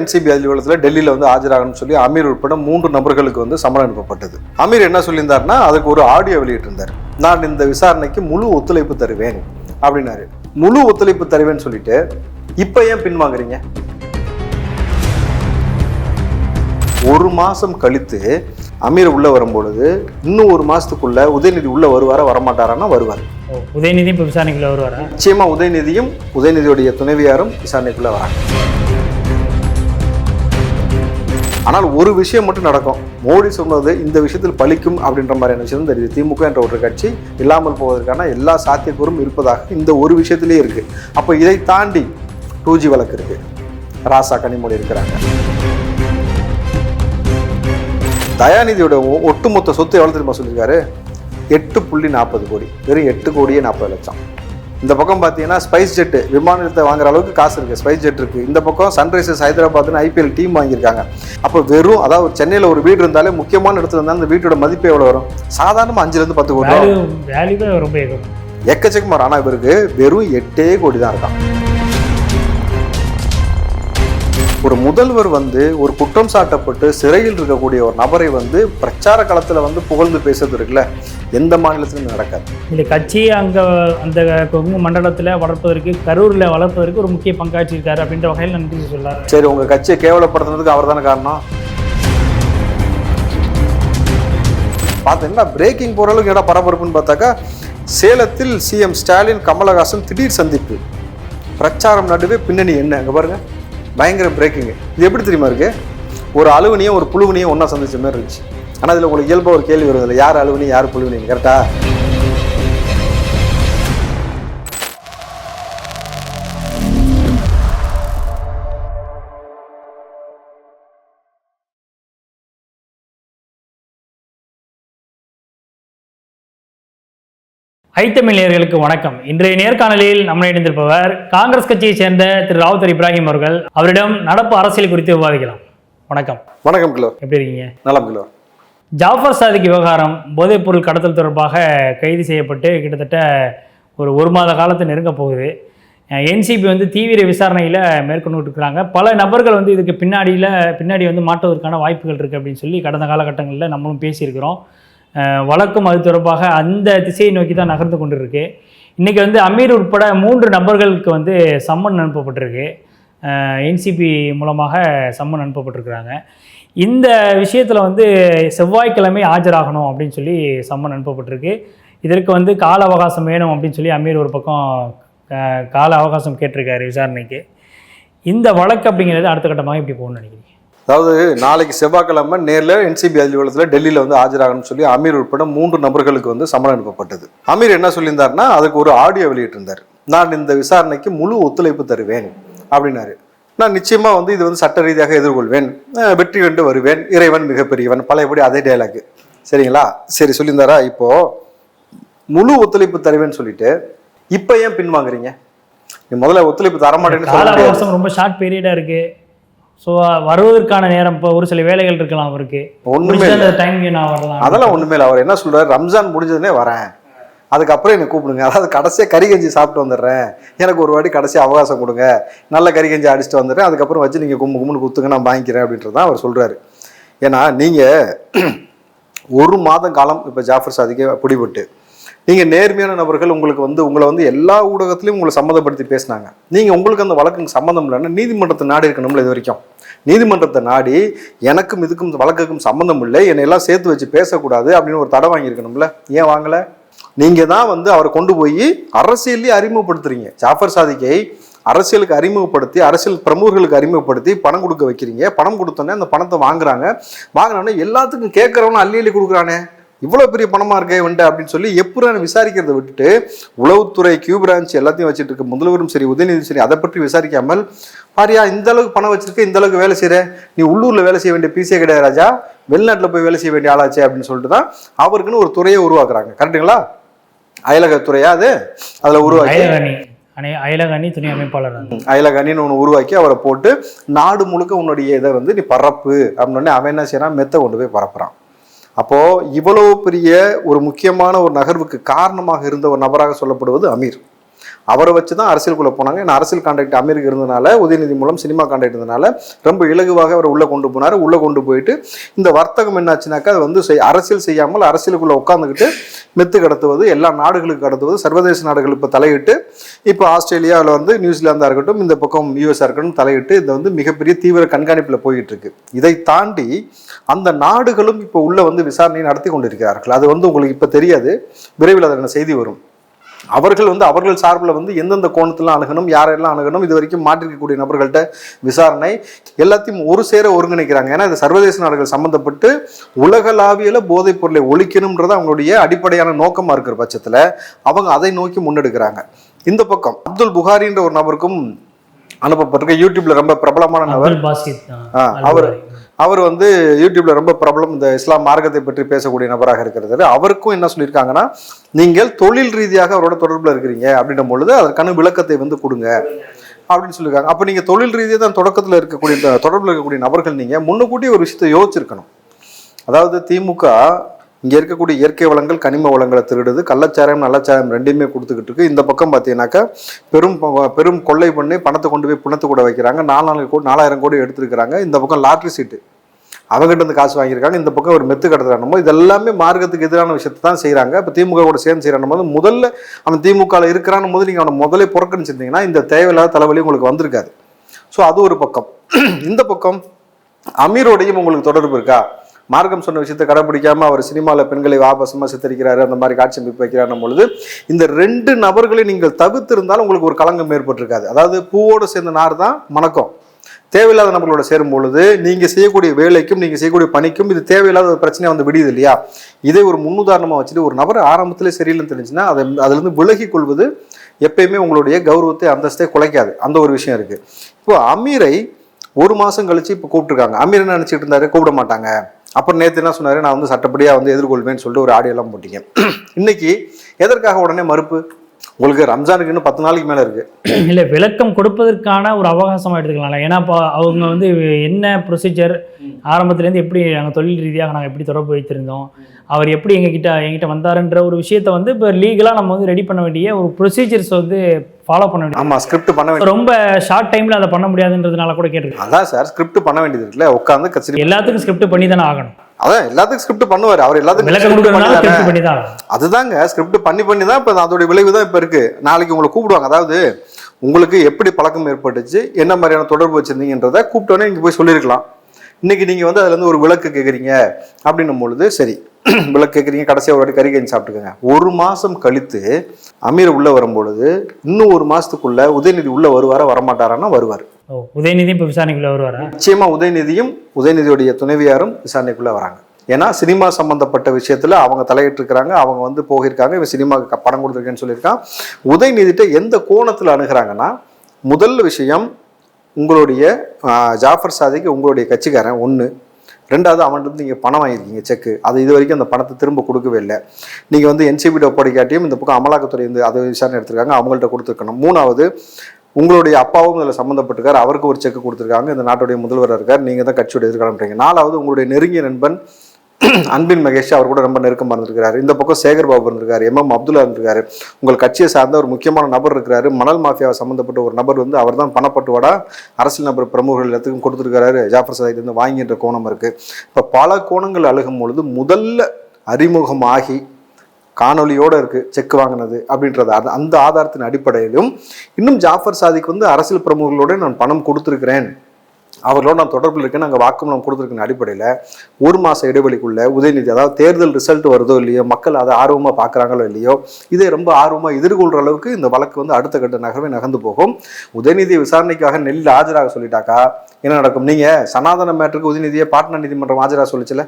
NCB அலுவலகத்தில் டெல்லியில் ஆஜராகணும்னு சொல்லி அமீர் உட்பட 3 நபர்களுக்கு சம்மன் அனுப்பப்பட்டது. அமீர் என்ன சொல்லியிருந்தாருன்னா, அதுக்கு ஒரு ஆடியோ வெளியிட்டிருந்தார். நான் இந்த விசாரணைக்கு முழு ஒத்துழைப்பு தருவேன் அப்படின்னாரு. முழு ஒத்துழைப்பு தருவேன்னு சொல்லிட்டு இப்ப ஏன் பின்வாங்குறீங்க? ஒரு மாசம் கழித்து அமீர் உள்ள வரும்பொழுது இன்னும் ஒரு மாசத்துக்குள்ள உதயநிதி உள்ள வருவாரா வரமாட்டாரான்னா வருவார். உதயநிதி இப்போ விசாரணைக்குள்ள வருவாரா? நிச்சயமா உதயநிதியும் உதயநிதியுடைய துணைவியாரும் விசாரணைக்குள்ள வராங்க. ஆனால் ஒரு விஷயம் மட்டும் நடக்கும். மோடி சொன்னது இந்த விஷயத்தில் பலிக்கும் அப்படின்ற மாதிரியான விஷயம் தெரியுது. திமுக என்ற ஒரு கட்சி இல்லாமல் போவதற்கான எல்லா சாத்தியக்கூறும் இருப்பதாக இந்த ஒரு விஷயத்திலே இருக்கு. அப்போ இதை தாண்டி 2G வழக்கு இருக்கு, ராசா கனிமொழி இருக்கிறாங்க. தயாநிதியோட ஒட்டுமொத்த சொத்து எவ்வளவு தெரியுமா சொல்லியிருக்காரு? 8.40 கோடி, வெறும் 8,40,00,000. இந்த பக்கம் பார்த்தீங்கன்னா ஸ்பைஸ் ஜெட் விமான நிலையத்தை வாங்குற அளவுக்கு காசு இருக்குது, ஸ்பைஸ் ஜெட் இருக்குது. இந்த பக்கம் சன்ரைசர்ஸ் ஹைதராபாத்னு IPL டீம் வாங்கியிருக்காங்க. அப்போ வெறும் அதாவது சென்னையில் ஒரு வீடு இருந்தாலே முக்கியமான இடத்துல இருந்தாலும் அந்த வீட்டோட மதிப்பு எவ்வளோ வரும்? சாதாரணமாக 5-10 கோடி ரொம்ப எக்கச்சக்கமாக வரும். ஆனால் இவருக்கு வெறும் 8 கோடி தான் இருக்கான். ஒரு முதல்வர் ஒரு குற்றம் சாட்டப்பட்டு சிறையில் இருக்கக்கூடிய ஒரு நபரை பிரச்சார களத்தில் புகழ்ந்து பேசுறது இருக்குல்ல, எந்த மாநிலத்திலும் நடக்காது. இந்த கட்சியை அந்த கொங்கு மண்டலத்தில் வளர்ப்பதற்கு, கரூரில் வளர்ப்பதற்கு ஒரு முக்கிய பங்காற்றிருக்காரு அப்படின்ற வகையில் நன்றி சொல்லார். சரி, உங்கள் கட்சியை கேவலப்படுத்துறதுக்கு அவர் தானே காரணம். பார்த்தீங்கன்னா பிரேக்கிங் போகிற அளவுக்கு இடம் பரபரப்புன்னு பார்த்தாக்கா, சேலத்தில் CM ஸ்டாலின் கமலஹாசன் திடீர் சந்திப்பு, பிரச்சாரம் நடுவே பின்னணி என்ன அங்கே பாருங்க, பயங்கர பிரேக்கிங். இது எப்படி தெரியுமா இருக்கு? ஒரு அலுவனியும் ஒரு புழுவனியும் ஒன்றா சந்திச்ச மாதிரி இருந்துச்சு. ஆனால் இதில் உங்களுக்கு இயல்பாக ஒரு கேள்வி வருது, யார் அலுவனி யார் புழுவனி, கரெக்டா? ஐத்தமிழ் நேயர்களுக்கு வணக்கம். இன்றைய நேர்காணலில் நம்மை இணைந்திருப்பவர் காங்கிரஸ் கட்சியை சேர்ந்த திரு ராவுத்தர் இப்ராஹிம் அவர்கள். அவரிடம் நடப்பு அரசியல் குறித்து விவாதிக்கலாம். வணக்கம். வணக்கம் கிலோ, எப்படி இருக்கீங்க? நலம் கிலோ. ஜாஃபர் சாதிக் விவகாரம், போதைப்பொருள் கடத்தல் தொடர்பாக கைது செய்யப்பட்டு கிட்டத்தட்ட ஒரு மாத காலத்தை நெருங்க போகுது. NCB தீவிர விசாரணையில் மேற்கொண்டு இருக்கிறாங்க. பல நபர்கள் இதுக்கு பின்னாடி மாட்டுவதற்கான வாய்ப்புகள் இருக்குது அப்படின்னு சொல்லி கடந்த காலகட்டங்களில் நம்மளும் பேசியிருக்கிறோம். வழக்கம் அது தொடர்பாக அந்த திசையை நோக்கி தான் நகர்ந்து கொண்டு இருக்கு. இன்றைக்கி அமீர் உட்பட 3 நபர்களுக்கு சம்மன் அனுப்பப்பட்டிருக்கு. NCB மூலமாக சம்மன் அனுப்பப்பட்டிருக்கிறாங்க. இந்த விஷயத்தில் செவ்வாய்க்கிழமை ஆஜராகணும் அப்படின்னு சொல்லி சம்மன் அனுப்பப்பட்டிருக்கு. இதற்கு கால அவகாசம் வேணும் அப்படின்னு சொல்லி அமீர் ஒரு பக்கம் கால அவகாசம் கேட்டிருக்காரு விசாரணைக்கு. இந்த வழக்கு அப்படிங்கிறது அடுத்த கட்டமாக இப்படி போகணும்னு நினைக்கிறீங்க? அதாவது நாளைக்கு செவ்வாய்க்கிழமை நேரில் NCB அலுவலகத்தில் டெல்லியில் ஆஜராகணும்னு சொல்லி அமீர் உட்பட 3 நபர்களுக்கு சம்மன் அனுப்பப்பட்டது. அமீர் என்ன சொல்லியிருந்தாருன்னா, அதுக்கு ஒரு ஆடியோ வெளியிட்டிருந்தார். நான் இந்த விசாரணைக்கு முழு ஒத்துழைப்பு தருவேன் அப்படின்னாரு. நான் நிச்சயமா இது சட்ட ரீதியாக எதிர்கொள்வேன், வெற்றி கண்டு வருவேன், இறைவன் மிகப்பெரியவன், பழையபடி அதே டயலாக். சரிங்களா? சரி சொல்லியிருந்தாரா? இப்போ முழு ஒத்துழைப்பு தருவேன்னு சொல்லிட்டு இப்ப ஏன் பின்வாங்குறீங்க? நீ முதல்ல ஒத்துழைப்பு தரமாட்டேன்னு சொல்ல, ரொம்ப ஷார்ட் பீரியடா இருக்கு. ஸோ வருவதற்கான நேரம் இப்போ ஒரு சில வேலைகள் இருக்கலாம் அவருக்கு. ஒன்றுமே அதெல்லாம் ஒன்றுமே இல்லை. அவர் என்ன சொல்றாரு, ரம்ஜான் முடிஞ்சதுனே வரேன், அதுக்கப்புறம் என்னை கூப்பிடுங்க, அதாவது கடைசியாக கறி கஞ்சி சாப்பிட்டு வந்துடுறேன், எனக்கு ஒரு வாட்டி கடைசியாக அவகாசம் கொடுங்க, நல்ல கறி கஞ்சி அடிச்சுட்டு வந்துடுறேன், அதுக்கப்புறம் வச்சு நீங்கள் கும்முன்னு குத்துங்க, நான் வாங்கிக்கிறேன் அப்படின்றது தான் அவர் சொல்கிறாரு. ஏன்னா நீங்கள் ஒரு மாதம் காலம் இப்போ ஜாஃபர் சாதிக்க பிடிபட்டு நீங்கள் நேர்மையான நபர்கள், உங்களுக்கு உங்களை எல்லா ஊடகத்திலையும் உங்களை சம்மந்தப்படுத்தி பேசினாங்க. நீங்கள் உங்களுக்கு அந்த வழக்குக்கு சம்மந்தம் இல்லைன்னா நீதிமன்றத்தை நாடி இருக்கணும்ல. இது வரைக்கும் நீதிமன்றத்தை நாடி எனக்கும் இதுக்கும் வழக்குக்கும் சம்மந்தம் இல்லை, என்னை எல்லாம் சேர்த்து வச்சு பேசக்கூடாது அப்படின்னு ஒரு தடை வாங்கியிருக்கணும்ல. ஏன் வாங்கலை? நீங்கள் தான் அவரை கொண்டு போய் அரசியலே அறிமுகப்படுத்துறீங்க. ஜாஃபர் சாதிக்கை அரசியலுக்கு அறிமுகப்படுத்தி, அரசியல் பிரமுகர்களுக்கு அறிமுகப்படுத்தி பணம் கொடுக்க வைக்கிறீங்க. பணம் கொடுத்தோன்னே அந்த பணத்தை வாங்கினோடனே எல்லாத்துக்கும் கேட்குறவனும் அள்ளி கொடுக்குறானே, இவ்வளோ பெரிய பணமாக இருக்கே வந்துட்டு அப்படின்னு சொல்லி எப்படின்னு விசாரிக்கிறத விட்டுட்டு உளவுத்துறை, கியூ பிரான்ச் எல்லாத்தையும் வச்சுட்டு இருக்க முதல்வரும் சரி, உதயநிதி சரி, அதை பற்றி விசாரிக்காமல், பாரியா இந்த அளவுக்கு பணம் வச்சிருக்க, இந்த அளவுக்கு வேலை செய்கிற, நீ உள்ளூரில் வேலை செய்ய வேண்டிய பீஸே கிடையாது ராஜா, வெளிநாட்டில் போய் வேலை செய்ய வேண்டிய ஆளாச்சு அப்படின்னு சொல்லிட்டு தான் அவருக்குன்னு ஒரு துறையை உருவாக்குறாங்க. கரெக்டுங்களா? அயலகத்துறையா அது, அதில் உருவாக்கி அயலகணி துணை அமைப்பாளர் அயலகணின்னு ஒன்று உருவாக்கி அவரை போட்டு நாடு முழுக்க உன்னுடைய இதை நீ பரப்பு அப்படின்னு அவன் என்ன செய்யறான், மெத்த கொண்டு போய் பரப்புறான். அப்போ இவ்வளவு பெரிய ஒரு முக்கியமான ஒரு நகர்வுக்கு காரணமாக இருந்த ஒரு நபராக சொல்லப்படுவது அமீர். அவரை வச்சு தான் அரசியலுக்குள்ளே போனாங்க. ஏன்னா அரசியல் கான்டாக்ட் அமீருக்கு இருந்ததுனால, உதயநிதி மூலம் சினிமா கான்டாக்ட் இருந்ததுனால ரொம்ப இலகுவாக அவர் உள்ளே கொண்டு போனார். உள்ளே கொண்டு போயிட்டு இந்த வர்த்தகம் என்னாச்சுனாக்கா அது வந்து அரசியல் செய்யாமல் அரசியலுக்குள்ளே உட்காந்துக்கிட்டு மெத்து கடத்துவது, எல்லா நாடுகளுக்கு கடத்துவது, சர்வதேச நாடுகள் இப்போ தலையிட்டு, இப்போ ஆஸ்திரேலியாவில் வந்து நியூசிலாந்தாக இருக்கட்டும், இந்த பக்கம் யூஎஸ்ஆ இருக்கட்டும் தலையிட்டு இந்த வந்து மிகப்பெரிய தீவிர கண்காணிப்பில் போயிட்டு இருக்கு. இதை தாண்டி அந்த நாடுகளும் இப்போ உள்ள வந்து விசாரணையை நடத்தி கொண்டிருக்கிறார்கள். அது வந்து உங்களுக்கு இப்போ தெரியாது, விரைவில் அதற்கான செய்தி வரும். அவர்கள் வந்து அவர்கள் சார்பில் வந்து எந்தெந்த கோணத்தில் அணுகணும், யாரெல்லாம் அணுகணும், இது வரைக்கும் மாற்றிருக்கக்கூடிய நபர்கள்ட்ட விசாரணை எல்லாத்தையும் ஒரு சேர ஒருங்கிணைக்கிறாங்க. ஏன்னா இது சர்வதேச நாடுகள் சம்பந்தப்பட்டு உலகளாவியல போதைப் பொருளை ஒழிக்கணும்ன்றது அவங்களுடைய அடிப்படையான நோக்கமாக இருக்கிற பட்சத்தில் அவங்க அதை நோக்கி முன்னெடுக்கிறாங்க. இந்த பக்கம் அப்துல் புகாரின்ற ஒரு நபருக்கும் அனுப்பப்பட்டிருக்க, யூடியூப்ல ரொம்ப பிரபலமான நபர். அவர் வந்து யூடியூப்ல ரொம்ப பிரபலம், இந்த இஸ்லாம் மார்க்கத்தை பற்றி பேசக்கூடிய நபராக இருக்கிறது. அவருக்கும் என்ன சொல்லியிருக்காங்கன்னா, நீங்கள் தொழில் ரீதியாக அவரோட தொடர்பில் இருக்கிறீங்க அப்படின்ற பொழுது அதற்கான விளக்கத்தை வந்து கொடுங்க அப்படின்னு சொல்லியிருக்காங்க. அப்போ நீங்கள் தொழில் ரீதியாக தான் தொடர்பில் இருக்கக்கூடிய நபர்கள் நீங்கள் முன்னுக்கூட்டி ஒரு விஷயத்தை யோசிச்சிருக்கணும். அதாவது திமுக இங்கே இருக்கக்கூடிய இயற்கை வளங்கள், கனிம வளங்களை திருடுது, கள்ளச்சாரம் நல்லச்சாரம் ரெண்டுமே கொடுத்துக்கிட்டு இருக்கு. இந்த பக்கம் பார்த்தீங்கன்னாக்கா பெரும் கொள்ளை பண்ணி பணத்தை கொண்டு போய் பிணத்து கூட வைக்கிறாங்க. 4,000 கோடி எடுத்துருக்கிறாங்க. இந்த பக்கம் லாட்ரி சீட்டு அவங்ககிட்ட இருந்து காசு வாங்கியிருக்காங்க. இந்த பக்கம் ஒரு மெத்து கடத்துறானமோ, இதெல்லாமே மார்க்கத்துக்கு எதிரான விஷயத்தை தான் செய்கிறாங்க. இப்போ திமுக கூட சேர்ந்து செய்கிறான் போது முதல்ல அவன் திமுகவில் இருக்கிறான் போது நீங்கள் அவனை முதலே புறக்கணிச்சிருந்தீங்கன்னா இந்த தேவையில்லாத தலைவலி உங்களுக்கு வந்திருக்காது. ஸோ அது ஒரு பக்கம். இந்த பக்கம் அமீரோடையும் உங்களுக்கு தொடர்பு இருக்கா? மார்க்கம் சொன்ன விஷயத்தை கடைபிடிக்காம அவர் சினிமாவில் பெண்களை ஆபாசமாக சித்தரிக்கிறாரு, அந்த மாதிரி காட்சி அமைப்பு வைக்கிறார் பொழுது இந்த 2 நபர்களை நீங்கள் தவிர்த்திருந்தாலும் உங்களுக்கு ஒரு களங்கம் ஏற்பட்டிருக்காது. அதாவது பூவோடு சேர்ந்த நார் தான் மணக்கம். தேவையில்லாத நபர்களோட சேரும் பொழுது நீங்கள் செய்யக்கூடிய வேலைக்கும் நீங்கள் செய்யக்கூடிய பணிக்கும் இது தேவையில்லாத ஒரு பிரச்சனையை வந்து விடியுது இல்லையா? இதை ஒரு முன்னுதாரணமாக வச்சுட்டு ஒரு நபர் ஆரம்பத்திலே சரியில்லைன்னு தெரிஞ்சுன்னா அதுலேருந்து விலகி கொள்வது எப்பயுமே உங்களுடைய கௌரவத்தை அந்தஸ்தை குலைக்காது. அந்த ஒரு விஷயம் இருக்குது. இப்போ அமீரை 1 மாதம் கழிச்சு இப்போ கூப்பிட்டுருக்காங்க. அமீர் என்ன நினச்சிட்டு இருந்தாரு, கூப்பிட மாட்டாங்க. அப்புறம் நேற்று என்ன சொன்னார், நான் வந்து சட்டப்படியாக வந்து எதிர்கொள்வேன்னு சொல்லிட்டு ஒரு ஆடியோலாம் போட்டீங்க. இன்னைக்கு எதற்காக உடனே மறுப்பு? உங்களுக்கு ரம்ஜானுக்கு இன்னும் 10 நாளைக்கு மேலே இருக்குது. இல்லை, விளக்கம் கொடுப்பதற்கான ஒரு அவகாசமாக எடுத்துக்கலாம்ல. ஏன்னா இப்போ அவங்க வந்து என்ன ப்ரொசீஜர் ஆரம்பத்துலேருந்து எப்படி நாங்கள் தொழில் ரீதியாக நாங்கள் எப்படி தொடர்பு வைத்திருந்தோம், அவர் எப்படி எங்கிட்ட வந்தாருன்ற ஒரு விஷயத்தை வந்து இப்போ லீகலாக நம்ம வந்து ரெடி பண்ண வேண்டிய ஒரு ப்ரொசீஜர்ஸ் வந்து ஃபாலோ பண்ண வேண்டிய. ஆமாம், ஸ்கிரிப்ட் பண்ண வேண்டிய, ரொம்ப ஷார்ட் டைமில் அதை பண்ண முடியாதுன்றதுனால கூட கேட்டிருக்கேன். அதான் சார், ஸ்கிரிப்ட் பண்ண வேண்டியது இருக்குல்ல, உட்காந்து எல்லாத்துக்கும் ஸ்கிரிப்ட் பண்ணி தானே ஆகணும். அதான் எல்லாத்துக்கும் ஸ்கிரிப்ட் பண்ணுவார் அவர், எல்லாத்துக்கும் அதுதாங்க ஸ்கிரிப்ட் பண்ணி தான் இப்போ அதோட விளைவு தான் இப்போ இருக்கு. நாளைக்கு உங்களை கூப்பிடுவாங்க. அதாவது உங்களுக்கு எப்படி பழக்கம் ஏற்பட்டுச்சு, என்ன மாதிரியான தொடர்பு வச்சிருந்தீங்கன்றதை கூப்பிட்டோன்னே நீங்கள் போய் சொல்லியிருக்கலாம். இன்னைக்கு நீங்கள் வந்து அதுலேருந்து ஒரு விளக்கு கேட்குறீங்க அப்படின்னும் பொழுது சரி விளக்கு கேட்குறீங்க, கடைசியாக ஒரு வாட்டி கறி கஞ்சி சாப்பிட்டுக்கோங்க. 1 மாதம் கழித்து அமீர் உள்ளே வரும்பொழுது இன்னும் 1 மாதத்துக்குள்ள உதயநிதி உள்ளே வருவாரா வரமாட்டாரான்னா வருவார். உதயநிதி இப்போ விசாரணைக்குள்ளே வருவாரா? நிச்சயமா உதயநிதியும் உதயநிதியுடைய துணைவியாரும் விசாரணைக்குள்ளே வராங்க. ஏன்னா சினிமா சம்பந்தப்பட்ட விஷயத்தில் அவங்க தலையிட்டிருக்கிறாங்க, அவங்க வந்து போகிருக்காங்க, இவன் சினிமாவுக்கு பணம் கொடுத்துருக்கேன்னு சொல்லியிருக்கான். உதயநிதிட்ட எந்த கோணத்தில் அணுகிறாங்கன்னா, முதல் விஷயம் உங்களுடைய ஜாஃபர் சாதிக்கு உங்களுடைய கட்சிக்காரன் 1, 2வது அவன்கிட்ட நீங்கள் பணம் வாங்கியிருக்கீங்க செக்கு, அது இது வரைக்கும் அந்த பணத்தை திரும்ப கொடுக்கவே இல்லை. நீங்கள் வந்து என்சிபிட்ட ஒப்படைக்காட்டியும் இந்த பக்கம் அமலாக்கத்துறை வந்து அதை விசாரணை எடுத்திருக்காங்க, அவங்கள்ட்ட கொடுத்துருக்கணும். 3வது உங்களுடைய அப்பாவும் இதில் சம்மந்தப்பட்டிருக்காரு, அவருக்கு ஒரு செக்கு கொடுத்துருக்காங்க, இந்த நாட்டுடைய முதல்வராக இருக்கார், நீங்கள் தான் கட்சியோட எதிர்காலம்ன்றீங்க. 4வது உங்களுடைய நெருங்கிய நண்பன் அன்பின் மகேஷ், அவர் கூட ரொம்ப நெருக்கமாக இருந்திருக்காரு. இந்த பக்கம் சேகர் பாபு இருந்திருக்காரு, MM அப்துல்லா இருந்திருக்காரு, உங்கள் கட்சியை சார்ந்த ஒரு முக்கியமான நபர் இருக்கிறாரு, மணல் மாஃபியாவை சம்மந்தப்பட்ட ஒரு நபர் வந்து அவர் தான் பணப்பட்டுவாடா அரசியல் நபர் பிரமுகர்கள் எல்லாத்துக்கும் கொடுத்துருக்காரு, ஜாஃபர் சாதிலேருந்து வாங்கின்ற கோணம் இருக்குது. இப்போ பல கோணங்கள் அழுகும் பொழுது முதல்ல அறிமுகமாகி காணொலியோடு இருக்குது செக் வாங்கினது அப்படின்றது, அந்த ஆதாரத்தின் அடிப்படையிலும் இன்னும் ஜாஃபர் சாதிக்கு வந்து அரசியல் பிரமுகர்களோட நான் பணம் கொடுத்துருக்கிறேன், அவர்களோட நான் தொடர்பில் இருக்கேன், நாங்கள் வாக்குமூலம் கொடுத்துருக்கிற அடிப்படையில் 1 மாத இடைவெளிக்குள்ள உதயநிதி, அதாவது தேர்தல் ரிசல்ட் வருதோ இல்லையோ, மக்கள் அதை ஆர்வமாக பார்க்குறாங்களோ இல்லையோ, இதை ரொம்ப ஆர்வமாக எதிர்கொள்கிற அளவுக்கு இந்த வழக்கு வந்து அடுத்த கட்ட நகர்ந்து போகும். உதயநிதி விசாரணைக்காக நெல்லில் ஆஜராக சொல்லிட்டாக்கா என்ன நடக்கும்? நீங்கள் சனாதன மேட்டருக்கு உதயநிதியை பாட்னா நீதிமன்றம் ஆஜராக சொல்லிச்சுல,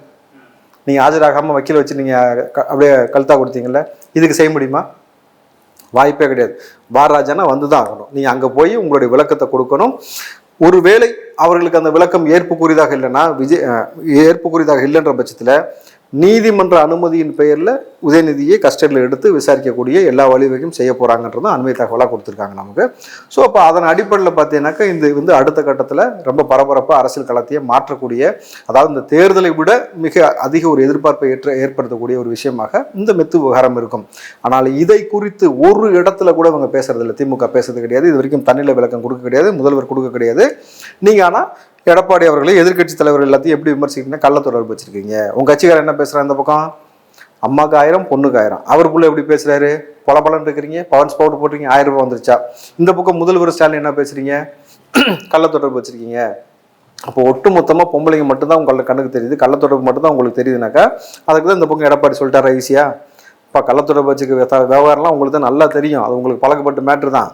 நீங்கள் ஆஜராகாமல் வக்கீல் வச்சு நீங்கள் அப்படியே கழுத்தாக கொடுத்தீங்கல்ல, இதுக்கு செய்ய முடியுமா? வாய்ப்பே கிடையாது. பாரராஜானா வந்து தான் ஆகணும். நீங்கள் அங்கே போய் உங்களுடைய விளக்கத்தை கொடுக்கணும். ஒருவேளை அவர்களுக்கு அந்த விளக்கம் ஏற்புக்குரியதாக இல்லைன்னா, ஏற்புக்குரியதாக இல்லைன்ற பட்சத்தில் நீதிமன்ற அனுமதியின் பெயரில் உதயநிதியை கஸ்டடியில் எடுத்து விசாரிக்கக்கூடிய எல்லா வழிவகையும் செய்ய போகிறாங்கன்றதும் அண்மை தகவலாக கொடுத்துருக்காங்க நமக்கு. ஸோ அப்போ அதன் அடிப்படையில் பார்த்தீங்கன்னாக்கா இந்த அடுத்த கட்டத்தில் ரொம்ப பரபரப்பாக அரசியல் களத்தையே மாற்றக்கூடிய, அதாவது இந்த தேர்தலை விட மிக அதிக ஒரு எதிர்பார்ப்பை ஏற்படுத்தக்கூடிய ஒரு விஷயமாக இந்த மெத்து விவகாரம் இருக்கும். ஆனால் இதை குறித்து ஒரு இடத்துல கூட அவங்க பேசுறதில்லை. திமுக பேசுறது கிடையாது, இது வரைக்கும் தண்ணியில் விளக்கம் கொடுக்க கிடையாது, முதல்வர் கொடுக்க கிடையாது. நீங்கள் ஆனால் எடப்பாடி அவர்களே எதிர்க்கட்சி தலைவர்கள் எல்லாத்தையும் எப்படி விமர்சிக்கிறீங்கன்னா கள்ள தொடர்பு வச்சிருக்கீங்க. உங்க கட்சிக்காரர் என்ன பேசுறாரு இந்த பக்கம், அம்மாவுக்கு 1000 பொண்ணுக்கு 1000, அவருக்குள்ள எப்படி பேசுறாரு, பலன்னு இருக்கிறீங்க, பவன்ஸ் பவுடர் போட்டுறீங்க, 1000 ரூபாய் வந்துருச்சா. இந்த பக்கம் முதல்வர் ஸ்டாலின் என்ன பேசுறீங்க, கள்ள தொடர்பு வச்சிருக்கீங்க. அப்போ ஒட்டு மொத்தமாக பொம்பளைங்க மட்டும்தான் உங்களுக்கு கண்ணுக்கு தெரியுது, கள்ள தொடர்பு மட்டும்தான் உங்களுக்கு தெரியுதுனாக்கா அதுக்கு தான் இந்த பக்கம் எடப்பாடி சொல்லிட்டாரா ஈஸியா. இப்போ கள்ள தொடர்பு வச்சுக்க விவகாரம்லாம் உங்களுக்கு தான் நல்லா தெரியும், அது உங்களுக்கு பழக்கப்பட்ட மேட்ரு தான்.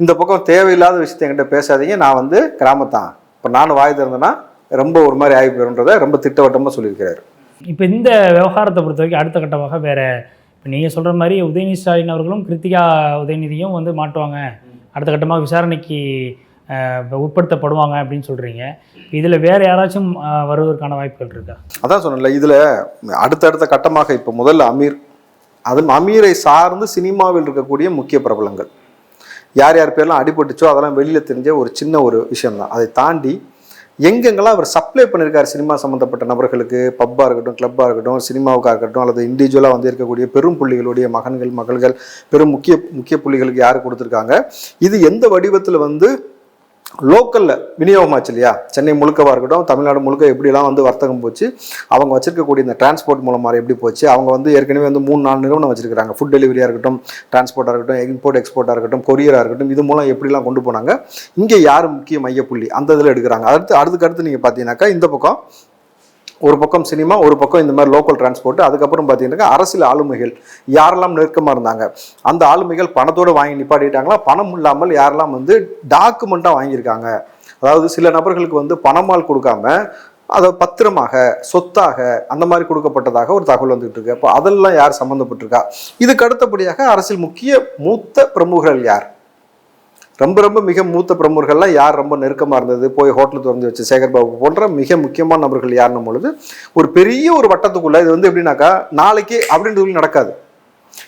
இந்த பக்கம் தேவையில்லாத விஷயத்தை என்கிட்ட பேசாதீங்க, நான் வந்து கிராமத்தான், இப்போ நானும் வாய் திறந்தேன்னா ரொம்ப ஒரு மாதிரி ஆகி போயிருன்றதை ரொம்ப திட்டவட்டமாக சொல்லியிருக்கிறாரு. இப்போ இந்த விவகாரத்தை பொறுத்த வரைக்கும் அடுத்த கட்டமாக வேறு, இப்போ நீங்கள் சொல்கிற மாதிரி உதயநிதி ஸ்டாலின் அவர்களும் கிருத்திகா உதயநிதியும் வந்து மாட்டுவாங்க, அடுத்த கட்டமாக விசாரணைக்கு உட்படுத்தப்படுவாங்க அப்படின்னு சொல்கிறீங்க. இதில் வேறு யாராச்சும் வருவதற்கான வாய்ப்புகள் இருக்கா? அதான் சொன்னல, இதில் அடுத்தடுத்த கட்டமாக இப்போ முதல்ல அமீர், அதுவும் அமீரை சார்ந்து சினிமாவில் இருக்கக்கூடிய முக்கிய பிரபலங்கள் யார் யார் பேர்லாம் அடிபட்டுச்சோ அதெல்லாம் வெளியில் தெரிஞ்ச ஒரு சின்ன ஒரு விஷயம்தான். அதை தாண்டி எங்கெங்கெல்லாம் அவர் சப்ளை பண்ணியிருக்காரு சினிமா சம்மந்தப்பட்ட நபர்களுக்கு, பப்பாக இருக்கட்டும், கிளப்பாக இருக்கட்டும், சினிமாவுக்காக இருக்கட்டும், அல்லது இண்டிவிஜுவலாக வந்து இருக்கக்கூடிய பெரும் புள்ளிகளுடைய மகன்கள் மகள்கள், பெரும் முக்கிய புள்ளிகளுக்கு யார் கொடுத்துருக்காங்க, இது எந்த வடிவத்தில் வந்து லோக்கலில் விநியோகமாச்சு இல்லையா. சென்னை முழுக்கவாக இருக்கட்டும், தமிழ்நாடு முழுக்க எப்படிலாம் வந்து வர்த்தகம் போச்சு, அவங்க வச்சிருக்கக்கூடிய இந்த டிரான்ஸ்போர்ட் மூலமாக எப்படி போச்சு, அவங்க வந்து ஏற்கனவே வந்து 3-4 நிறுவனம் வச்சிருக்காங்க, ஃபுட் டெலிவரியாக இருக்கட்டும், டிரான்ஸ்போர்ட்டாக இருக்கட்டும், இம்போர்ட் எக்ஸ்போர்ட்டாக இருக்கட்டும், கொரியராக இருக்கட்டும், இது மூலம் எப்படிலாம் கொண்டு போனாங்க, இங்கே யார் முக்கிய மையப்புள்ளி அந்த இதில் எடுக்கிறாங்க. அடுத்து நீங்கள் பார்த்தீங்கன்னாக்கா இந்த பக்கம் ஒரு பக்கம் சினிமா, ஒரு பக்கம் இந்த மாதிரி லோக்கல் டிரான்ஸ்போர்ட், அதுக்கப்புறம் பார்த்தீங்கன்னா அரசியல் ஆளுமைகள் யாரெல்லாம் நெருக்கமாக இருந்தாங்க, அந்த ஆளுமைகள் பணத்தோடு வாங்கி நிப்பாட்டிட்டாங்களா, பணம் இல்லாமல் யாரெல்லாம் வந்து டாக்குமெண்ட்டாக வாங்கியிருக்காங்க, அதாவது சில நபர்களுக்கு வந்து பணமால் கொடுக்காம அதை பத்திரமாக சொத்தாக அந்த மாதிரி கொடுக்கப்பட்டதாக ஒரு தகவல் வந்துகிட்டு இருக்கு. அப்போ அதெல்லாம் யார் சம்மந்தப்பட்டிருக்கா. இதுக்கு அடுத்தபடியாக அரசியல் மூத்த பிரமுகர்கள் யார், ரொம்ப மிக மூத்த பிரமுகர்கள்லாம் யார் ரொம்ப நெருக்கமாக இருந்தது, போய் ஹோட்டல் திறந்து வச்சு சேகர்பாபு போன்ற மிக முக்கியமான நபர்கள் யாருன்னும் பொழுது ஒரு பெரிய ஒரு வட்டத்துக்குள்ள இது வந்து எப்படின்னாக்கா நாளைக்கு அப்படின்றது நடக்காது.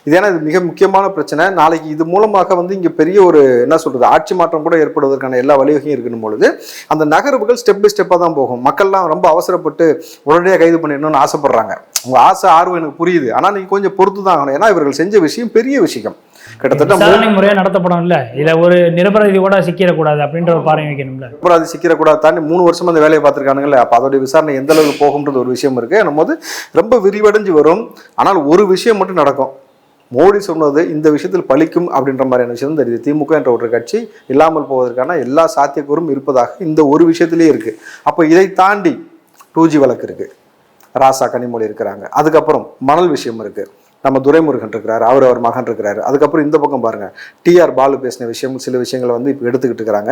இது ஏன்னா இது மிக முக்கியமான பிரச்சனை. நாளைக்கு இது மூலமாக வந்து இங்கே பெரிய ஒரு என்ன சொல்றது ஆட்சி மாற்றம் கூட ஏற்படுவதற்கான எல்லா வழிவகையும் இருக்கணும் பொழுது அந்த நகர்வுகள் ஸ்டெப் பை ஸ்டெப்பாக தான் போகும். மக்கள்லாம் ரொம்ப அவசரப்பட்டு உடனடியாக கைது பண்ணிடணும்னு ஆசைப்படுறாங்க. உங்க ஆசை ஆர்வம் எனக்கு புரியுது, ஆனால் நீங்கள் கொஞ்சம் பொறுத்து தான் ஆகணும். ஏன்னா இவர்கள் செஞ்ச விஷயம் பெரிய விஷயம், கிட்டத்தட்ட விசாரணை முறையாக நடத்தப்படும் இல்ல, இதுல ஒரு நிரபராதி கூட சிக்கிடக்கூடாது அப்படின்ற ஒரு பார்வை வைக்கணும்ல. நிரபராதி சிக்கிடக்கூடாது தாண்டி 3 வருஷமா அந்த வேலையை பார்த்துருக்கானுங்களே, அப்போ அதோடைய விசாரணை எந்த அளவுக்கு போகும்ன்றது ஒரு விஷயம் இருக்கு. நம்ம போது ரொம்ப விரிவடைஞ்சு வரும். ஆனால் ஒரு விஷயம் மட்டும் நடக்கும், மோடி சொன்னது இந்த விஷயத்தில் பலிக்கும் அப்படின்ற மாதிரியான விஷயம் தெரியுது. திமுக என்ற ஒரு கட்சி இல்லாமல் போவதற்கான எல்லா சாத்தியக்கூறும் இருப்பதாக இந்த ஒரு விஷயத்திலே இருக்கு. அப்போ இதை தாண்டி 2G வழக்கு இருக்கு, ராசா கனிமொழி இருக்கிறாங்க, அதுக்கப்புறம் மணல் விஷயம் இருக்கு, நம்ம துரைமுருகன் இருக்கிறாரு, அவர் மகன் இருக்கிறாரு, அதுக்கப்புறம் இந்த பக்கம் பாருங்க டிஆர் பாலு பேசின விஷயம், சில விஷயங்களை வந்து இப்போ எடுத்துக்கிட்டு இருக்கிறாங்க,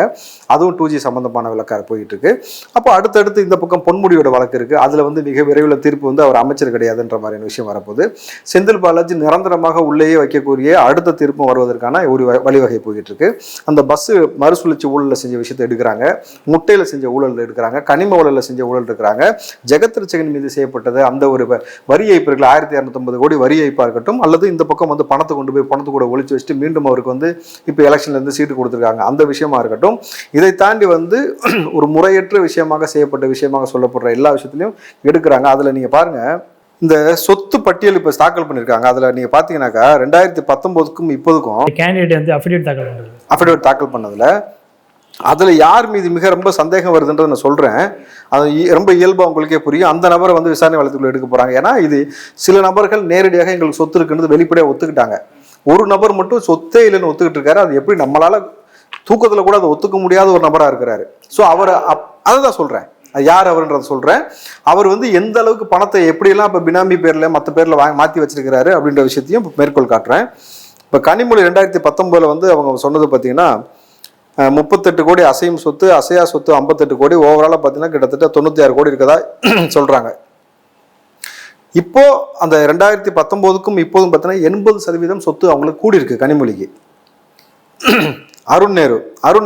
அதுவும் 2G சம்பந்தமான வழக்காக போயிட்டு இருக்கு. அப்போ அடுத்தடுத்து இந்த பக்கம் பொன்முடியோட வழக்கு இருக்கு, அதுல வந்து மிக விரைவில் தீர்ப்பு வந்து அவர் அமைச்சர் கிடையாதுன்ற மாதிரியான விஷயம் வரப்போகுது. செந்தில் பாலாஜி நிரந்தரமாக உள்ளேயே வைக்கக்கூடிய அடுத்த தீர்ப்பும் வருவதற்கான ஒரு வழிவகை போயிட்டு இருக்கு. அந்த பஸ் மறுசுழற்சி ஊழலில் செஞ்ச விஷயத்தை எடுக்கிறாங்க, முட்டையில் செஞ்ச ஊழல் எடுக்கிறாங்க, கனிம ஊழலில் செஞ்ச ஊழல் இருக்கிறாங்க, ஜெகத் ரட்சகன் மீது செய்யப்பட்டது அந்த ஒரு வரி ஏய்ப்பு 1250 கோடி வரி ஏய்ப்பு இருக்கட்டும், அல்லது இந்த பக்கம் வந்து பணத்தை கொண்டு போய் பணத்தை கூட ஒழிச்சு வச்சுட்டு மீண்டும் அவருக்கு வந்து இப்போ எலெக்ஷன்ல இருந்து சீட்டு கொடுத்துருக்காங்க, அந்த விஷயமா இருக்கட்டும். இதை தாண்டி வந்து ஒரு முறையற்ற விஷயமாக செய்யப்பட்ட விஷயமாக சொல்லப்படுற எல்லா விஷயத்திலையும் எடுக்கிறாங்க. அதுல நீங்க பாருங்க இந்த சொத்து பட்டியல் இப்போ தாக்கல் பண்ணியிருக்காங்க. அதில் நீங்கள் பார்த்தீங்கன்னாக்கா 2019க்கும் இப்போதுக்கும் கேண்டிடேட் வந்து அஃபிடேவிட் தாக்கல் பண்ணதில் அதில் யார் மீது மிக ரொம்ப சந்தேகம் வருதுன்றதை நான் சொல்கிறேன். அது ரொம்ப இயல்பாக உங்களுக்கே புரியும். அந்த நபரை வந்து விசாரணை வழக்குள்ள எடுக்க போகிறாங்க. ஏன்னா இது சில நபர்கள் நேரடியாக எங்களுக்கு சொத்து இருக்குன்றது வெளிப்படையாக ஒத்துக்கிட்டாங்க. ஒரு நபர் மட்டும் சொத்தே இல்லைன்னு ஒத்துக்கிட்டு இருக்காரு. அது எப்படி நம்மளால் தூக்கத்தில் கூட அதை ஒத்துக்க முடியாத ஒரு நபராக இருக்கிறாரு. ஸோ அவர் அதை தான் சொல்கிறேன், அது யார் அவர்ன்றதை சொல்கிறேன். அவர் வந்து எந்த அளவுக்கு பணத்தை எப்படியெல்லாம் இப்போ பினாமி பேரில் மற்ற பேரில் மாற்றி வச்சிருக்கிறாரு அப்படின்ற விஷயத்தையும் மேற்கோள் காட்டுறேன். இப்போ கனிமொழி 2019 வந்து அவங்க சொன்னது பார்த்தீங்கன்னா 38 கோடி அசையும் சொத்து, அசையா சொத்து 58 கோடி, ஓவராலாக பார்த்தீங்கன்னா கிட்டத்தட்ட 96 கோடி இருக்கதா சொல்றாங்க. இப்போ அந்த 2019க்கும் இப்போதும் பார்த்தீங்கன்னா 80% சொத்து அவங்களுக்கு கூடி இருக்கு கனிமொழிக்கு. அருண்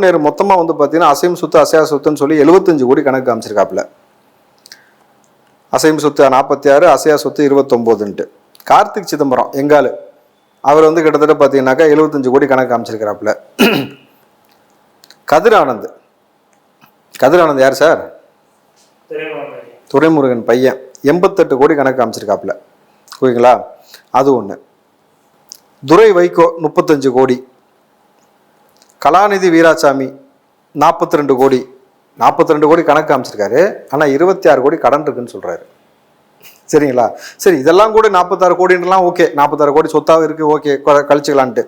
நேரு மொத்தமாக வந்து பார்த்தீங்கன்னா அசையும் சொத்து அசையா சொத்துன்னு சொல்லி 75 கோடி கணக்கு காமிச்சிருக்காப்புல. அசையும் சொத்து 46, அசையா சொத்து 29ன்ட்டு. கார்த்திக் சிதம்பரம் எங்காலு அவர் வந்து கிட்டத்தட்ட பார்த்தீங்கன்னாக்கா 75 கோடி கணக்கு காமிச்சிருக்கிறாப்புல. கதிரானந்த் யார் சார்? துரைமுருகன் பையன் 88 கோடி கணக்கு காமிச்சிருக்காப்புல. ஓகேங்களா, அது ஒன்று. துரை வைகோ 35 கோடி. கலாநிதி வீராசாமி 42 கோடி. 42 கோடி கணக்கு காமிச்சிருக்காரு. ஆனால் 26 கோடி கடன் இருக்குன்னு சொல்கிறாரு. சரிங்களா, சரி இதெல்லாம் கூட 46 கோடின்றலாம் ஓகே, 46 கோடி சொத்தாக இருக்குது, ஓகே கழிச்சுக்கலான்ட்டு.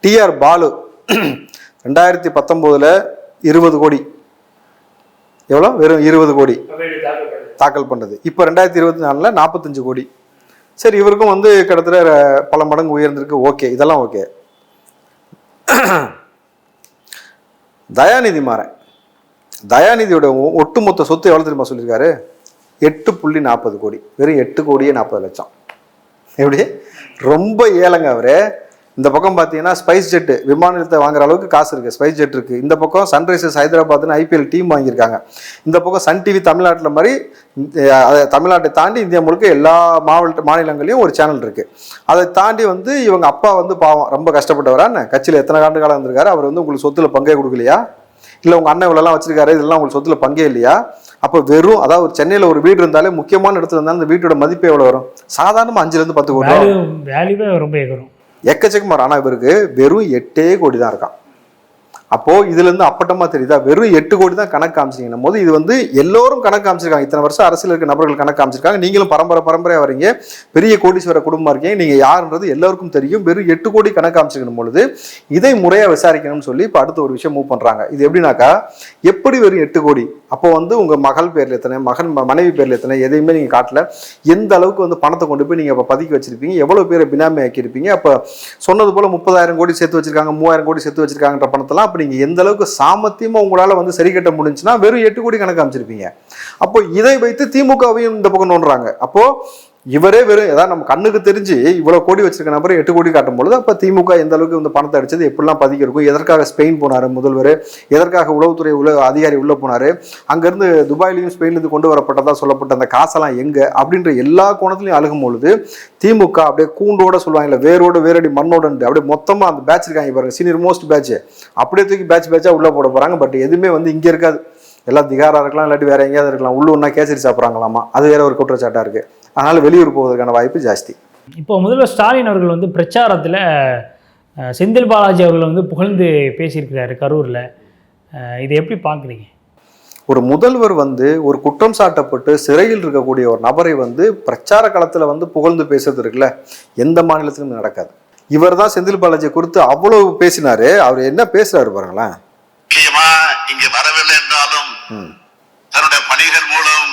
டிஆர் பாலு 2019 20 கோடி. எவ்வளோ? வெறும் 20 கோடி தாக்கல் பண்ணது. இப்போ 2024 45 கோடி. சரி, இவருக்கும் வந்து கிட்டத்தட்ட பல மடங்கு உயர்ந்திருக்கு, ஓகே, இதெல்லாம் ஓகே. தயாநிதி மாறன், தயாநிதியோட ஒட்டுமொத்த சொத்து எவ்வளோ தெரியுமா சொல்லியிருக்காரு? 8.40 கோடி. வெறும் 8 கோடியே 40 லட்சம். எப்படி ரொம்ப ஏழைங்க அவரு. இந்த பக்கம் பார்த்தீங்கன்னா ஸ்பைஸ் ஜெட்டு விமான நிலையத்தை வாங்குற அளவுக்கு காசு இருக்குது, ஸ்பைஸ் ஜெட் இருக்குது. இந்த பக்கம் சன்ரைசர்ஸ் ஹைதராபாத்னு IPL டீம் வாங்கியிருக்காங்க. இந்த பக்கம் சன் டிவி தமிழ்நாட்டில் மாதிரி தமிழ்நாட்டை தாண்டி இந்தியா முழுக்க எல்லா மாநிலங்களையும் ஒரு சேனல் இருக்குது. அதை தாண்டி வந்து இவங்க அப்பா வந்து பாவம் ரொம்ப கஷ்டப்பட்டவரான்னு கட்சியில் எத்தனை ஆண்டு காலம் இருந்திருக்காரு. அவர் வந்து உங்களுக்கு சொத்துல பங்கே கொடுக்கலையா? இல்லை உங்கள் அண்ணன் இவ்வளோலாம் வச்சிருக்காரு, இதெல்லாம் உங்களுக்கு சொத்துல பங்கே இல்லையா? அப்போ வெறும் அதாவது சென்னையில் ஒரு வீடு இருந்தாலே முக்கியமான இடத்துல இருந்தாலும் அந்த வீட்டோட மதிப்பு எவ்வளோ வரும்? சாதாரணமாக 5 to 10 கோடி வேல்யூவே ரொம்ப ஏறும், எக்கச்சக்கமாக. ஆனால் இவருக்கு வெறும் 8 கோடி தான் இருக்கான். அப்போது இதுலேருந்து அப்பட்டமாக தெரியுதா? வெறும் 8 கோடி தான் கணக்கு காமிச்சிங்கன்னும் போது இது வந்து எல்லோரும் கணக்கு காமிச்சிருக்காங்க. இத்தனை வருஷம் அரசியல் இருக்க நபர்கள் கணக்கு காமிச்சிருக்காங்க. நீங்களும் பரம்பரையாக வரீங்க, பெரிய கோடீஸ்வர குடும்பமாக இருக்கீங்க, நீங்கள் யாருன்றது எல்லாருக்கும் தெரியும். வெறும் 8 கோடி கணக்கு காமிச்சிருக்கணும் பொழுது இதை முறையாக விசாரிக்கணும்னு சொல்லி இப்போ அடுத்த ஒரு விஷயம் மூவ் பண்ணுறாங்க. இது எப்படின்னாக்கா, எப்படி வெறும் 8 கோடி? அப்போ வந்து உங்கள் மகள் பேரில் எத்தனை, மனைவி பேரில் எத்தனை, எதையுமே நீங்கள் காட்டல. எந்த அளவுக்கு வந்து பணத்தை கொண்டு போய் நீங்கள் அப்போ பதுக்கி வச்சிருப்பீங்க, எவ்வளோ பேரை பினாமி ஆக்கியிருப்பீங்க. அப்போ சொன்னது போல் 30,000 கோடி சேர்த்து வச்சிருக்காங்க, 3,000 கோடி சேர்த்து வச்சிருக்காங்கன்ற பணத்தெல்லாம் அப்போ நீங்கள் எந்த அளவுக்கு சாமர்த்தியமாக உங்களால் வந்து சரி கட்ட முடிஞ்சுன்னா வெறும் 8 கோடி கணக்கு அமைச்சிருப்பீங்க. அப்போ இதை வைத்து திமுகவையும் இந்த பக்கம் நோண்டுறாங்க. அப்போ இவரே வெறும் ஏதாவது நம்ம கண்ணுக்கு தெரிஞ்சு இவ்வளவு கோடி வச்சிருக்க நபரை 8 கோடி காட்டும் பொழுது அப்ப திமுக எந்த அளவுக்கு இந்த பணத்தை அடிச்சது, எப்படிலாம் பதுக்கி இருக்கும், எதற்காக ஸ்பெயின் போனாரு முதல்வர், எதற்காக உளவுத்துறை அதிகாரி உள்ள போனாரு, அங்கிருந்து துபாயிலையும் ஸ்பெயின்லேருந்து கொண்டு வரப்பட்டதா சொல்லப்பட்ட அந்த காசெல்லாம் எங்க அப்படின்ற எல்லா கோணத்திலையும் அழுகும் பொழுது திமுக அப்படியே கூண்டோட சொல்லுவாங்கல்ல, வேரடி மண்ணோட அப்படியே மொத்தமா அந்த பேட்ச் இருக்காங்க பாருங்க, சீனியர் மோஸ்ட் பேட்ச், அப்படியே தூக்கி பேட்சா உள்ள போட போறாங்க. பட் எதுவுமே வந்து இங்க இருக்காது, எல்லாம் திகாரா இருக்கலாம், இல்லாட்டி வேற எங்கேயாவது இருக்கலாம், உள்ளூர்னா கேசரி சாப்பிட்றாங்களாமா, அது வேற ஒரு குற்றச்சாட்டா இருக்கு. அதனால வெளியூர் போவதற்கான வாய்ப்பு ஜாஸ்தி. இப்போ முதல்வர் ஸ்டாலின் அவர்கள் வந்து பிரச்சாரத்தில் செந்தில் பாலாஜி அவர்கள் வந்து புகழ்ந்து பேசியிருக்கிறாரு கரூரில். இதை எப்படி பார்க்குறீங்க? ஒரு முதல்வர் வந்து ஒரு குற்றம் சாட்டப்பட்டு சிறையில் இருக்கக்கூடிய ஒரு நபரை வந்து பிரச்சார களத்தில் வந்து புகழ்ந்து பேசுறது இருக்குல்ல, எந்த மாநிலத்திலும் நடக்காது. இவர் தான் செந்தில் பாலாஜி குறித்து அவ்வளவு பேசினாரு. அவர் என்ன பேசுறாரு பாருங்களேன். இங்க வரவில்லை என்றாலும் தன்னுடைய பணிகள் மூலம்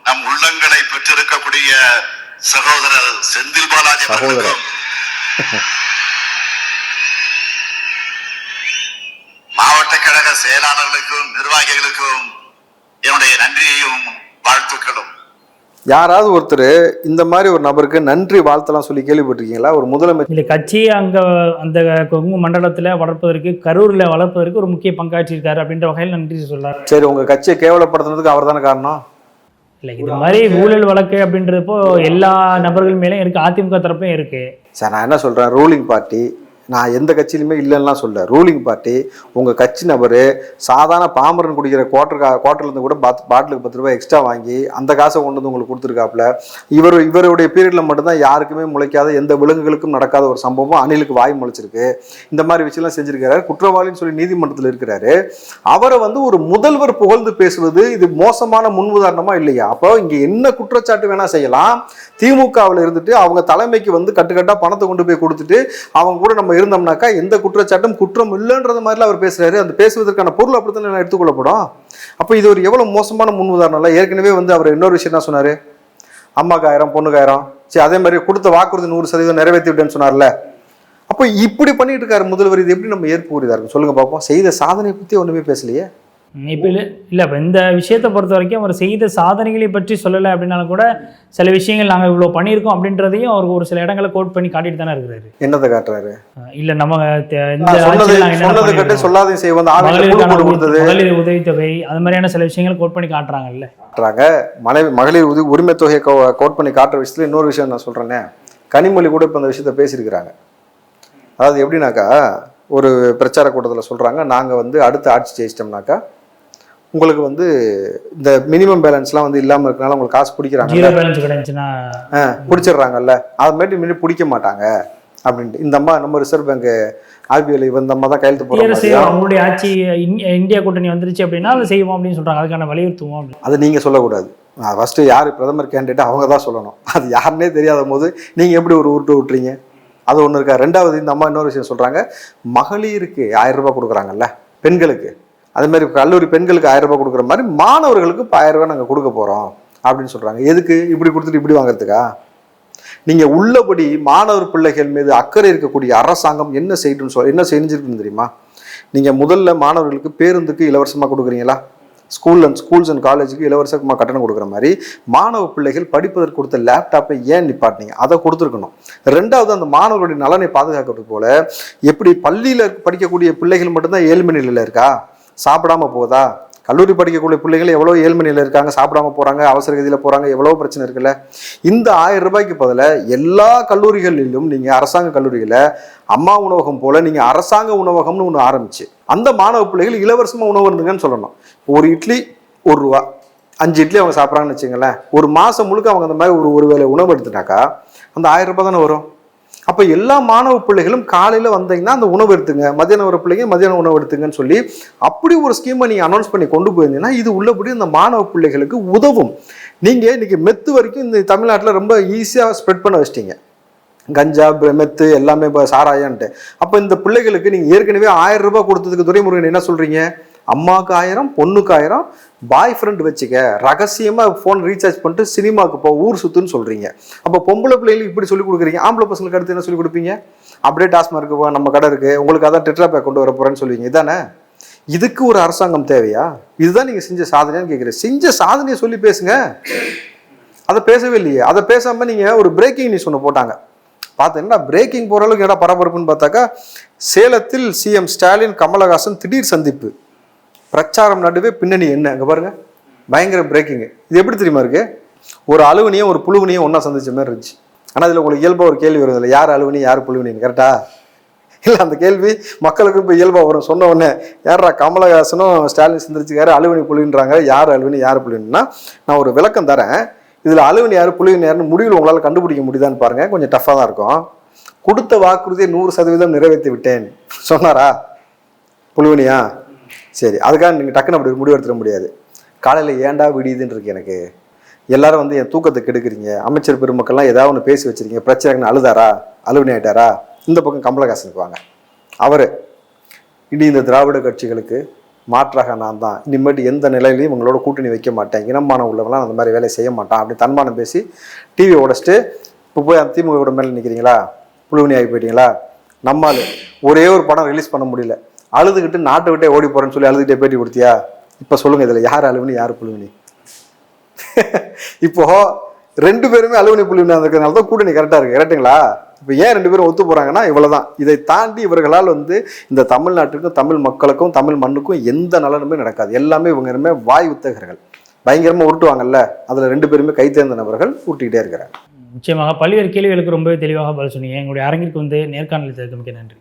நம் உள்ளங்களை பெற்றிருக்கக்கூடிய சகோதரர் செந்தில் பாலாஜி அவர்களுக்கும் மாவட்ட கழக செயலாளர்களுக்கும் நிர்வாகிகளுக்கும் என்னுடைய நன்றியையும் வாழ்த்துக்களும். யாராவது ஒருத்தர் இந்த மாதிரி ஒரு நபருக்கு நன்றி வாழ்த்தலாம் சொல்லி கேள்விப்பட்டிருக்கீங்களா? ஒரு முதலமைச்சர் இந்த கட்சியை அங்கே அந்த கொங்கு மண்டலத்தில் வளர்ப்பதற்கு, கரூரில் வளர்ப்பதற்கு ஒரு முக்கிய பங்காற்றிருக்காரு அப்படின்ற வகையில் நன்றி சொல்றாரு. சரி, உங்க கட்சியை கேவலப்படுத்துறதுக்கு அவர் தானே காரணம்? இல்லை, இது மாதிரி ஊழல் வழக்கு அப்படின்றப்போ எல்லா நபர்கள் மேலேயும் இருக்கு, அதிமுக தரப்புலையும் இருக்கு. சார் நான் என்ன சொல்றேன், ரூலிங் பார்ட்டி, நான் எந்த கட்சியிலுமே இல்லைன்னா சொல்ல, ரூலிங் பார்ட்டி உங்கள் கட்சி நபர் சாதாரண பாமரன் குடிக்கிற குவார்ட்டர்லேருந்து கூட பாட்டிலுக்கு 10 ரூபாய் எக்ஸ்ட்ரா வாங்கி அந்த காசை கொண்டு வந்து உங்களுக்கு கொடுத்துருக்காப்புல. இவருடைய பீரியடில் மட்டும்தான் யாருக்குமே முளைக்காத, எந்த விலங்குகளுக்கும் நடக்காத ஒரு சம்பவம் அணிலுக்கு வாய் முளைச்சிருக்கு. இந்த மாதிரி விஷயம்லாம் செஞ்சிருக்கிறாரு, குற்றவாளின்னு சொல்லி நீதிமன்றத்தில் இருக்கிறாரு. அவரை வந்து ஒரு முதல்வர் புகழ்ந்து பேசுவது இது மோசமான முன்னுதாரணமா இல்லையா? அப்போ இங்கே என்ன குற்றச்சாட்டு வேணா செய்யலாம். திமுகவில் இருந்துட்டு அவங்க தலைமைக்கு வந்து கட்டுக்கட்டாக பணத்தை கொண்டு போய் கொடுத்துட்டு அவங்க கூட நம்ம இருந்தோம்னாக்கா எந்த குற்றச்சாட்டும் குற்றம் இல்லைன்றது மாதிரிலாம் அவர் பேசுறாரு. அந்த பேசுவதற்கான பொருள் அப்படித்தான் எடுத்துக்கொள்ளப்படும். அப்போ இது ஒரு எவ்வளவு மோசமான முன் உதாரணம் இல்லை? ஏற்கனவே வந்து அவர் இன்னொரு விஷயம் என்ன சொன்னாரு, அம்மாக்கு 1000 பொண்ணுக்கு 1000, சரி அதே மாதிரி கொடுத்த வாக்குறுதி 100% நிறைவேற்றி விட்டேன்னு சொன்னார்ல. அப்போ இப்படி பண்ணிட்டு இருக்காரு முதல்வர். இது எப்படி நம்ம ஏற்புரிதா இருக்கும் சொல்லுங்க பார்ப்போம். செய்த சாதனை பத்தி ஒண்ணுமே பேசலையே. இப்போ இல்லை இப்போ இந்த விஷயத்தை பொறுத்த வரைக்கும் அவர் செய்த சாதனைகளை பற்றி சொல்லலை அப்படின்னாலும் கூட சில விஷயங்கள் நாங்கள் இவ்வளோ பண்ணியிருக்கோம் அப்படின்றதையும் அவருக்கு ஒரு சில இடங்களை கோட் பண்ணி காட்டிட்டு தானே இருக்கிறாரு. என்னத்தை காட்டுறாரு? இல்லை நம்ம சொல்லாதையும் செய்வோம், மகளிர் உதவித்தொகை அது மாதிரியான சில விஷயங்களை கோட் பண்ணி காட்டுறாங்கல்ல. மகளிர் உரிமை தொகையை கோட் பண்ணி காட்டுற விஷயத்துல இன்னொரு விஷயம் நான் சொல்றேனே, கனிமொழி கூட இப்போ அந்த விஷயத்த பேசியிருக்கிறாங்க. அதாவது எப்படின்னாக்கா, ஒரு பிரச்சார கூட்டத்தில் சொல்கிறாங்க, நாங்கள் வந்து அடுத்த ஆட்சி ஜெயிச்சிட்டோம்னாக்கா உங்களுக்கு வந்து இந்த மினிமம் பேலன்ஸ்லாம் வந்து இல்லாமல் இருக்கனால உங்களுக்கு காசு பிடிக்கிறாங்க, பிடிச்சிடுறாங்கல்ல, அது மாதிரி மீறி பிடிக்க மாட்டாங்க அப்படின்ட்டு. இந்த அம்மா நம்ம ரிசர்வ் பேங்க் ஆர்பிஐல இந்த அம்மா தான் கையெழுத்து போடுறாங்க. அவங்களுடைய ஆட்சி இந்தியா கூட்டணி வந்துருச்சு அப்படின்னா அதை செய்வோம் அப்படின்னு சொல்கிறாங்க. அதுக்கான வலியுறுத்துவோம். அதை நீங்கள் சொல்லக்கூடாது. ஃபஸ்ட்டு யார் பிரதமர் கேண்டிடேட் அவங்க தான் சொல்லணும். அது யாருன்னே தெரியாத போது நீங்கள் எப்படி ஒரு உருட்டு விட்டுறீங்க? அது ஒன்று இருக்கா. ரெண்டாவது, இந்த அம்மா இன்னொரு விஷயம் சொல்கிறாங்க, மகளிருக்கு 1000 ரூபாய் கொடுக்குறாங்கல்ல பெண்களுக்கு, அதேமாதிரி கல்லூரி பெண்களுக்கு 1000 ரூபாய் கொடுக்குற மாதிரி மாணவர்களுக்கு இப்போ 1000 ரூபாய் நாங்கள் கொடுக்க போகிறோம் அப்படின்னு சொல்கிறாங்க. எதுக்கு இப்படி கொடுத்துட்டு இப்படி வாங்குறதுக்கா? நீங்கள் உள்ளபடி மாணவர் பிள்ளைகள் மீது அக்கறை இருக்கக்கூடிய அரசாங்கம் என்ன என்ன செஞ்சிருக்குன்னு தெரியுமா? நீங்கள் முதல்ல மாணவர்களுக்கு பேருந்துக்கு இலவசமாக கொடுக்குறீங்களா? ஸ்கூல்ஸ் அண்ட் காலேஜுக்கு இலவசமாக கட்டணம் கொடுக்குற மாதிரி மாணவ பிள்ளைகள் படிப்பதற்கு கொடுத்த லேப்டாப்பை ஏன் நிப்பாட்டினீங்க? அதை கொடுத்துருக்கணும். ரெண்டாவது, அந்த மாணவர்களுடைய நலனை பாதுகாக்கிறது போல எப்படி பள்ளியில் படிக்கக்கூடிய பிள்ளைகள் மட்டும்தான் ஏழ்மை நிலையில் இருக்கா, சாப்பிடாம போகுதா? கல்லூரி படிக்கக்கூடிய பிள்ளைகள் எவ்வளோ ஏழ்மை நிலையில் இருக்காங்க, சாப்பிடாம போகிறாங்க, அவசர கதியில் போகிறாங்க, எவ்வளோ பிரச்சனை இருக்குல்ல. இந்த 1000 ரூபாய்க்கு பதிலாக எல்லா கல்லூரிகளிலும் நீங்கள் அரசாங்க கல்லூரிகளில் அம்மா உணவகம் போல நீங்கள் அரசாங்க உணவகம்னு ஒன்று ஆரம்பிச்சு அந்த மாணவ பிள்ளைகள் இலவசமாக உணவு இருந்துங்கன்னு சொல்லணும். ஒரு இட்லி 1 ரூபா, 5 இட்லி அவங்க சாப்பிட்றாங்கன்னு வச்சுங்களேன், ஒரு மாதம் முழுக்க அவங்க அந்த மாதிரி ஒரு வேளை உணவு எடுத்துட்டாக்கா அந்த 1000 ரூபாய் தானே வரும். அப்போ எல்லா மாணவ பிள்ளைகளும் காலையில் வந்தீங்கன்னா அந்த உணவு எடுத்துங்க, மதியானம் வர பிள்ளைங்க மதியானம் உணவு எடுத்துங்கன்னு சொல்லி அப்படி ஒரு ஸ்கீமை நீங்கள் அனௌன்ஸ் பண்ணி கொண்டு போயிருந்தீங்கன்னா இது உள்ளபடி அந்த மாணவ பிள்ளைகளுக்கு உதவும். நீங்கள் இன்னைக்கு மெத்து வரைக்கும் இந்த தமிழ்நாட்டில் ரொம்ப ஈஸியாக ஸ்ப்ரெட் பண்ண வச்சிட்டீங்க, கஞ்சா மெத்து எல்லாமே இப்போ சாராயான்ட்டு. அப்போ இந்த பிள்ளைகளுக்கு நீங்கள் ஏற்கனவே 1000 ரூபாய் கொடுத்ததுக்கு துரைமுருகன் என்ன சொல்கிறீங்க? அம்மாவுக்கு 1000, பொண்ணுக்கு 1000, பாய் ஃப்ரெண்ட் வச்சுக்க, ரகசியமாக ஃபோன் ரீசார்ஜ் பண்ணிட்டு சினிமாவுக்கு போ, ஊர் சுற்றுன்னு சொல்கிறீங்க. அப்போ பொம்பளை பிள்ளைகளுக்கு இப்படி சொல்லிக் கொடுக்குறீங்க, ஆம்பளை பசங்களுக்கு அடுத்து என்ன சொல்லிக் கொடுப்பீங்க? அப்படியே டாஸ்மார்க்கு போ, நம்ம கடை இருக்குது, உங்களுக்கு அதான் டெட்ரா பேக் கொண்டு வர போகிறேன்னு சொல்லுவீங்க. இதானே? இதுக்கு ஒரு அரசாங்கம் தேவையா? இதுதான் நீங்கள் செஞ்ச சாதனையான்னு கேட்குறேன். செஞ்ச சாதனையை சொல்லி பேசுங்க. அதை பேசவே இல்லையே. அதை பேசாமல் நீங்கள் ஒரு பிரேக்கிங் நியூஸ் ஒன்று போட்டாங்க. பார்த்தீங்கன்னா பிரேக்கிங் போகிற அளவுக்கு என்ன பரபரப்புன்னு பார்த்தாக்கா, சேலத்தில் சிஎம் ஸ்டாலின் கமலஹாசன் திடீர் சந்திப்பு, பிரச்சாரம் நடுவே பின்னணி என்ன? அங்கே பாருங்க, பயங்கர பிரேக்கிங்கு. இது எப்படி தெரியுமா இருக்கு? ஒரு அலுவனியும் ஒரு புழுவனியும் ஒன்றா சந்திச்ச மாதிரி இருந்துச்சு. ஆனால் இதில் உங்களுக்கு இயல்பாக ஒரு கேள்வி வரும், இல்லை யார் அலுவனி யார் புழுவனின்னு, கரெக்டா? இல்லை, அந்த கேள்வி மக்களுக்கு இப்போ இயல்பாக வரும். சொன்ன உடனே யாரா கமலஹாசனும் ஸ்டாலின் சந்திச்சுக்காரு, அலுவனி புழுவின்றாங்க, யார் அலுவனி யார் புழுவின்னா நான் ஒரு விளக்கம் தரேன். இதில் அலுவனி யார் புழுவின் யாருன்னு முடிவில் உங்களால் கண்டுபிடிக்க முடியுதான்னு பாருங்கள். கொஞ்சம் டஃப்பாக தான் இருக்கும். கொடுத்த வாக்குறுதியை 100% நிறைவேற்றி விட்டேன் சொன்னாரா? புழுவனியா? சரி, அதுக்காக நீங்கள் டக்குன்னு அப்படி முடிவு எடுத்துட முடியாது. காலையில் ஏண்டா விடியுதுன்னு இருக்கு எனக்கு, எல்லாரும் வந்து என் தூக்கத்தை கெடுக்குறீங்க, அமைச்சர் பெருமக்கள்லாம் ஏதாவது ஒன்று பேசி வச்சிருக்கீங்க, பிரச்சனைன்னு அழுதாரா, அலுவலி ஆகிட்டாரா? இந்த பக்கம் கமலஹாசனுக்கு வாங்க. அவர் இனி இந்த திராவிட கட்சிகளுக்கு மாற்றாக நான் தான், இனிமேட்டு எந்த நிலையிலையும் உங்களோட கூட்டணி வைக்க மாட்டேன், இனமானம் உள்ளவங்களாம் அந்த மாதிரி வேலையை செய்ய மாட்டான் அப்படி தன்மானம் பேசி டிவியை உடச்சிட்டு இப்போ போய் அந்த திமுக மேலே நிற்கிறீங்களா? புழுவனி ஆகி போயிட்டீங்களா? நம்மால் ஒரே ஒரு படம் ரிலீஸ் பண்ண முடியல, அழுதுகிட்டு நாட்டை விட்டே ஓடி போறேன்னு சொல்லி அழுதுகிட்டே பேட்டி கொடுத்தியா? இப்போ சொல்லுங்க, இதில் யார் அலுவனி யார் புழுவனி? இப்போ 2 பேருமே அலுவனி புழுவனி இருக்கிறதுனால தான் கூட்டணி கரெக்டாக இருக்கு. கரெக்டுங்களா? இப்போ ஏன் 2 பேரும் ஒத்து போறாங்கன்னா இவ்வளவுதான். இதை தாண்டி இவர்களால் வந்து இந்த தமிழ்நாட்டுக்கும் தமிழ் மக்களுக்கும் தமிழ் மண்ணுக்கும் எந்த நலனுமே நடக்காது. எல்லாமே இவங்க வாய் வித்தகர்கள், பயங்கரமாக உருட்டுவாங்கல்ல, அதில் 2 பேருமே கை தேர்ந்த நபர்கள் உருட்டிக்கிட்டே இருக்கிறாங்க. நிச்சயமாக பல்வேறு கேள்விகளுக்கு ரொம்பவே தெளிவாக பதில் சொன்னீங்க. எங்களுடைய அரங்கிற்கு வந்து நேர்காணல் மிக்க நன்றி.